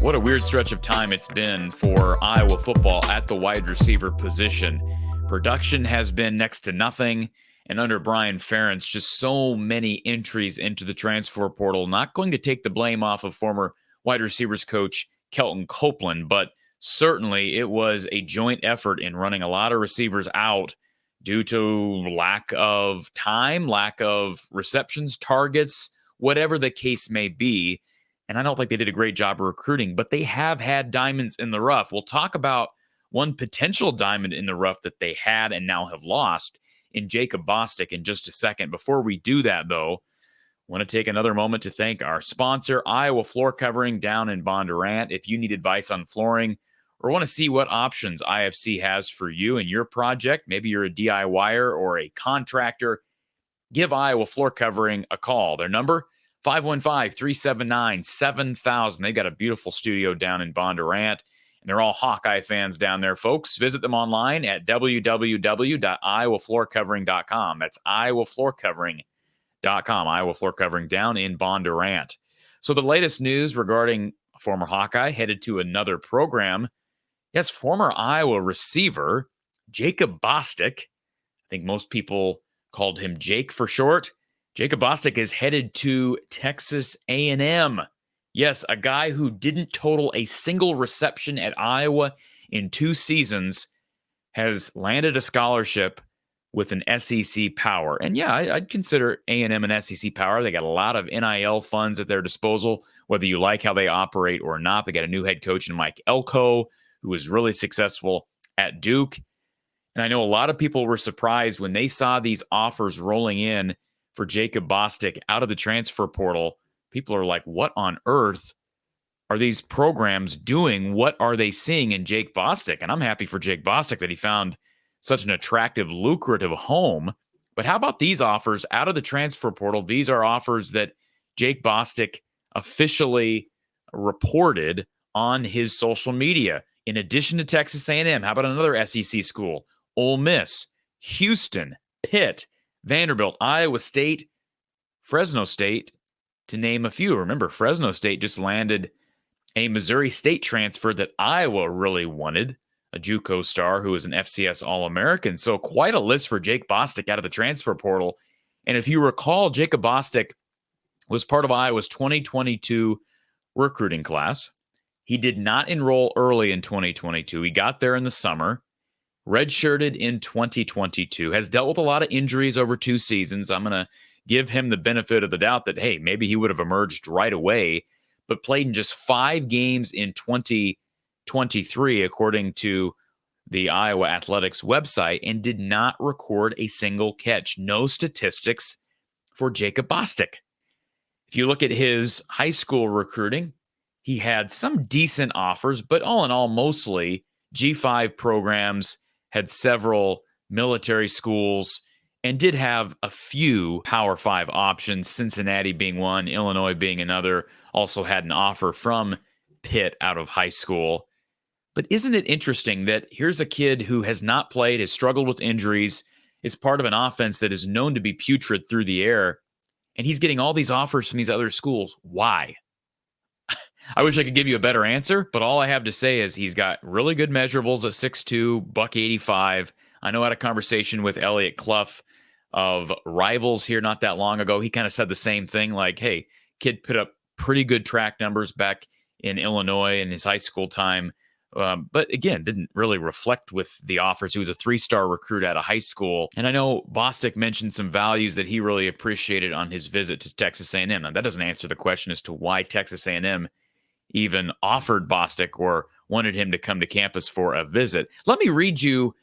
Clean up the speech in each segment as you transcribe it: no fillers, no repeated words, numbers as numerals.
What a weird stretch of time it's been for Iowa football at the wide receiver position. Production has been next to nothing, and under Brian Ferentz, just so many entries into the transfer portal. Not going to take the blame off of former wide receivers coach Kelton Copeland, but certainly it was a joint effort in running a lot of receivers out due to lack of time, lack of receptions, targets, whatever the case may be. And I don't think they did a great job of recruiting, but they have had diamonds in the rough. We'll talk about one potential diamond in the rough that they had and now have lost in Jacob Bostick in just a second. Before we do that, though, I want to take another moment to thank our sponsor, Iowa Floor Covering down in Bondurant. If you need advice on flooring or want to see what options IFC has for you and your project, maybe you're a DIYer or a contractor, give Iowa Floor Covering a call. Their number, 515-379-7000. They've got a beautiful studio down in Bondurant, and they're all Hawkeye fans down there, folks. Visit them online at www.iowafloorcovering.com. That's iowafloorcovering.com. Iowa Floor Covering down in Bondurant. So the latest news regarding a former Hawkeye headed to another program. Yes, former Iowa receiver Jacob Bostick. I think most people called him Jake for short. Jacob Bostick is headed to Texas A&M. Yes, a guy who didn't total a single reception at Iowa in 2 seasons has landed a scholarship with an SEC power. And yeah, I'd consider A&M an SEC power. They got a lot of NIL funds at their disposal, whether you like how they operate or not. They got a new head coach in Mike Elko, who was really successful at Duke. And I know a lot of people were surprised when they saw these offers rolling in for Jacob Bostick out of the transfer portal. People are like, what on earth are these programs doing? What are they seeing in Jake Bostick? And I'm happy for Jake Bostick that he found such an attractive, lucrative home. But how about these offers out of the transfer portal? These are offers that Jake Bostick officially reported on his social media. In addition to Texas A&M, how about another SEC school? Ole Miss, Houston, Pitt, Vanderbilt, Iowa State, Fresno State, to name a few. Remember, Fresno State just landed a Missouri State transfer that Iowa really wanted, a JUCO star who was an FCS All-American. So quite a list for Jake Bostick out of the transfer portal. And if you recall, Jacob Bostick was part of Iowa's 2022 recruiting class. He did not enroll early in 2022. He got there in the summer. Redshirted in 2022, has dealt with a lot of injuries over 2 seasons. I'm going to give him the benefit of the doubt that, hey, maybe he would have emerged right away, but played in just 5 games in 2023, according to the Iowa Athletics website, and did not record a single catch. No statistics for Jacob Bostick. If you look at his high school recruiting, he had some decent offers, but all in all, mostly G5 programs, had several military schools, and did have a few Power 5 options, Cincinnati being one, Illinois being another, also had an offer from Pitt out of high school. But isn't it interesting that here's a kid who has not played, has struggled with injuries, is part of an offense that is known to be putrid through the air, and he's getting all these offers from these other schools. Why? I wish I could give you a better answer, but all I have to say is he's got really good measurables at 6'2", $185. I know I had a conversation with Elliot Clough of Rivals here not that long ago. He kind of said the same thing, like, hey, kid put up pretty good track numbers back in Illinois in his high school time. But again, didn't really reflect with the offers. He was a 3-star recruit out of high school. And I know Bostick mentioned some values that he really appreciated on his visit to Texas A&M. Now, that doesn't answer the question as to why Texas A&M even offered Bostick or wanted him to come to campus for a visit. Let me read you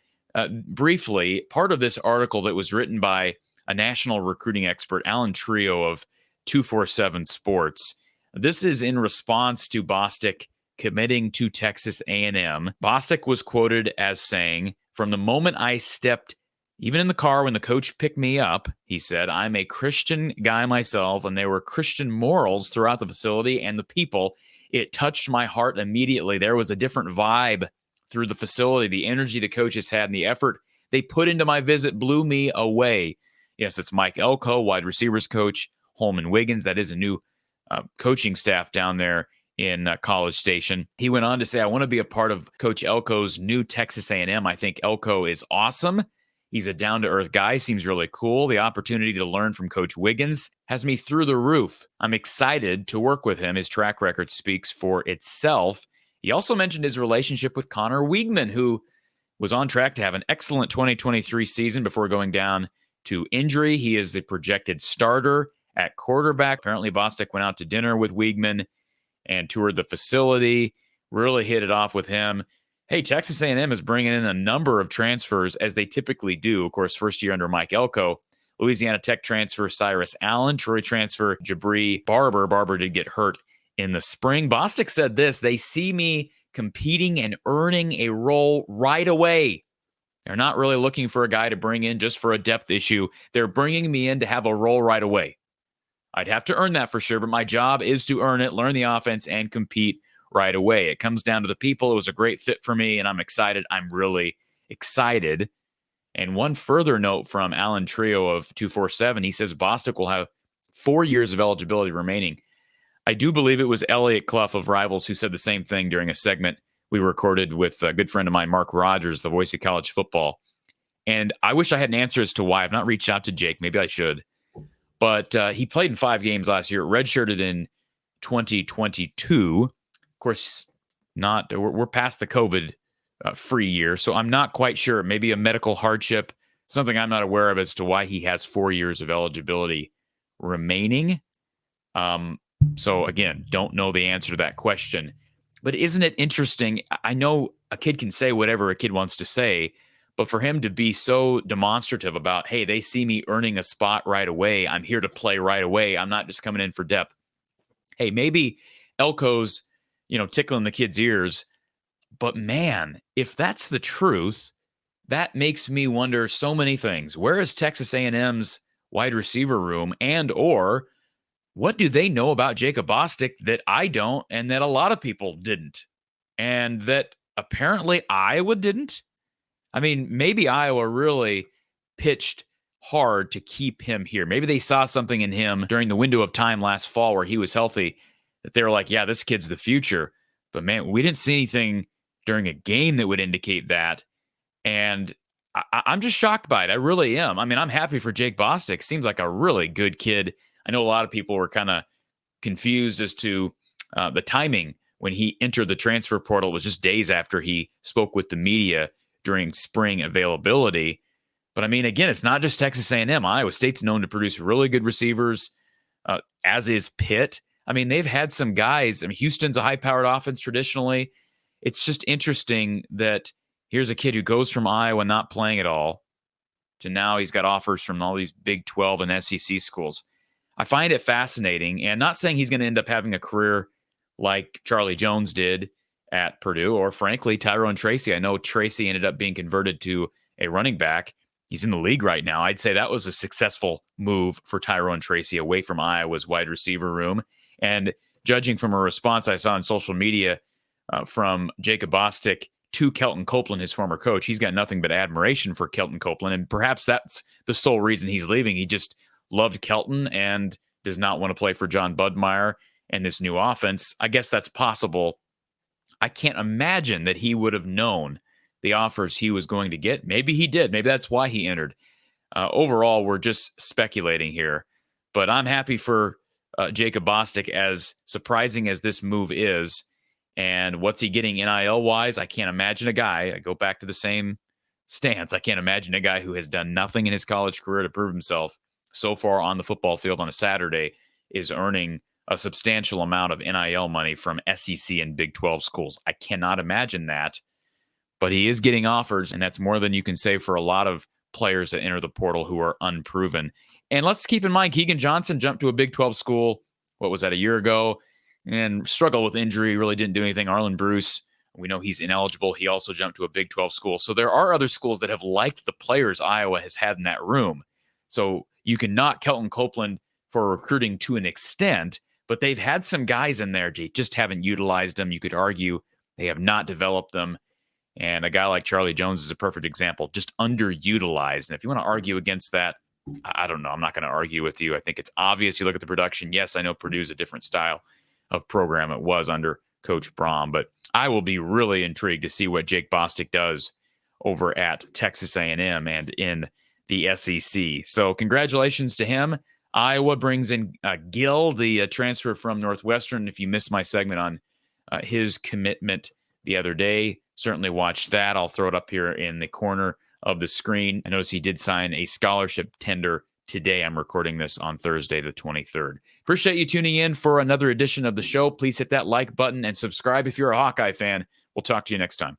briefly part of this article that was written by a national recruiting expert, Alan Trio of 247 Sports. This is in response to Bostick committing to Texas A&M. Bostick was quoted as saying, "From the moment I stepped, even in the car when the coach picked me up," he said, "I'm a Christian guy myself, and there were Christian morals throughout the facility and the people. It touched my heart immediately. There was a different vibe through the facility. The energy the coaches had and the effort they put into my visit blew me away." Yes, it's Mike Elko, wide receivers coach, Holman Wiggins. That is a new coaching staff down there in College Station. He went on to say, I want to be a part of Coach Elko's new Texas A&M. I think Elko is awesome. He's a down-to-earth guy, seems really cool. The opportunity to learn from Coach Wiggins has me through the roof. I'm excited to work with him. His track record speaks for itself. He also mentioned his relationship with Connor Weigman, who was on track to have an excellent 2023 season before going down to injury. He is the projected starter at quarterback. Apparently, Bostick went out to dinner with Weigman and toured the facility, really hit it off with him. Hey, Texas A&M is bringing in a number of transfers, as they typically do. Of course, first year under Mike Elko. Louisiana Tech transfer Cyrus Allen, Troy transfer Jabri Barber. Barber did get hurt in the spring. Bostick said this: they see me competing and earning a role right away. They're not really looking for a guy to bring in just for a depth issue. They're bringing me in to have a role right away. I'd have to earn that for sure, but my job is to earn it, learn the offense, and compete right away. It comes down to the people. It was a great fit for me, and I'm excited. I'm really excited. And one further note from Alan Trio of 247, he says Bostick will have 4 years of eligibility remaining. I do believe it was Elliot Clough of Rivals who said the same thing during a segment we recorded with a good friend of mine, Mark Rogers, the voice of college football. And I wish I had an answer as to why. I've not reached out to Jake. Maybe I should. But he played in 5 games last year, redshirted in 2022. Of course, we're past the COVID free year, so I'm not quite sure. Maybe a medical hardship, something I'm not aware of as to why he has 4 years of eligibility remaining. So again, don't know the answer to that question. But isn't it interesting? I know a kid can say whatever a kid wants to say, but for him to be so demonstrative about, hey, they see me earning a spot right away. I'm here to play right away. I'm not just coming in for depth. Hey, maybe Elko's, tickling the kid's ears. But man, if that's the truth, that makes me wonder so many things. Where is Texas A&M's wide receiver room, and or what do they know about Jacob Bostick that I don't, and that a lot of people didn't, and that apparently Iowa didn't? I mean, maybe Iowa really pitched hard to keep him here. Maybe they saw something in him during the window of time last fall where he was healthy that they were like, yeah, this kid's the future. But man, we didn't see anything during a game that would indicate that. And I'm just shocked by it. I really am. I mean, I'm happy for Jake Bostick. Seems like a really good kid. I know a lot of people were kind of confused as to the timing when he entered the transfer portal. It was just days after he spoke with the media during spring availability. But I mean, again, it's not just Texas A&M. Iowa State's known to produce really good receivers, as is Pitt. I mean, they've had some guys. I mean, Houston's a high-powered offense traditionally. It's just interesting that here's a kid who goes from Iowa not playing at all to now he's got offers from all these Big 12 and SEC schools. I find it fascinating, and not saying he's going to end up having a career like Charlie Jones did at Purdue, or frankly, Tyrone Tracy. I know Tracy ended up being converted to a running back. He's in the league right now. I'd say that was a successful move for Tyrone Tracy away from Iowa's wide receiver room. And judging from a response I saw on social media from Jacob Bostick to Kelton Copeland, his former coach, he's got nothing but admiration for Kelton Copeland. And perhaps that's the sole reason he's leaving. He just loved Kelton and does not want to play for John Budmeyer and this new offense. I guess that's possible. I can't imagine that he would have known the offers he was going to get. Maybe he did. Maybe that's why he entered. Overall, we're just speculating here. But I'm happy for Jacob Bostick, as surprising as this move is. And what's he getting NIL-wise? I can't imagine a guy. I go back to the same stance. I can't imagine a guy who has done nothing in his college career to prove himself so far on the football field on a Saturday is earning a substantial amount of NIL money from SEC and Big 12 schools. I cannot imagine that, but he is getting offers, and that's more than you can say for a lot of players that enter the portal who are unproven. And let's keep in mind, Keegan Johnson jumped to a Big 12 school, what was that, a year ago, and struggled with injury, really didn't do anything. Arlen Bruce, we know he's ineligible. He also jumped to a Big 12 school. So there are other schools that have liked the players Iowa has had in that room. So you can knock Kelton Copeland for recruiting to an extent, but they've had some guys in there, just haven't utilized them. You could argue they have not developed them. And a guy like Charlie Jones is a perfect example, just underutilized. And if you want to argue against that, I don't know. I'm not going to argue with you. I think it's obvious. You look at the production. Yes, I know Purdue's a different style. of program it was under Coach Braun. But I will be really intrigued to see what Jake Bostick does over at Texas A&M and in the SEC. So congratulations to him. Iowa brings in Gill, the transfer from Northwestern. If you missed my segment on his commitment the other day, certainly watch that. I'll throw it up here in the corner of the screen. I notice he did sign a scholarship tender today. I'm recording this on Thursday, the 23rd. Appreciate you tuning in for another edition of the show. Please hit that like button and subscribe if you're a Hawkeye fan. We'll talk to you next time.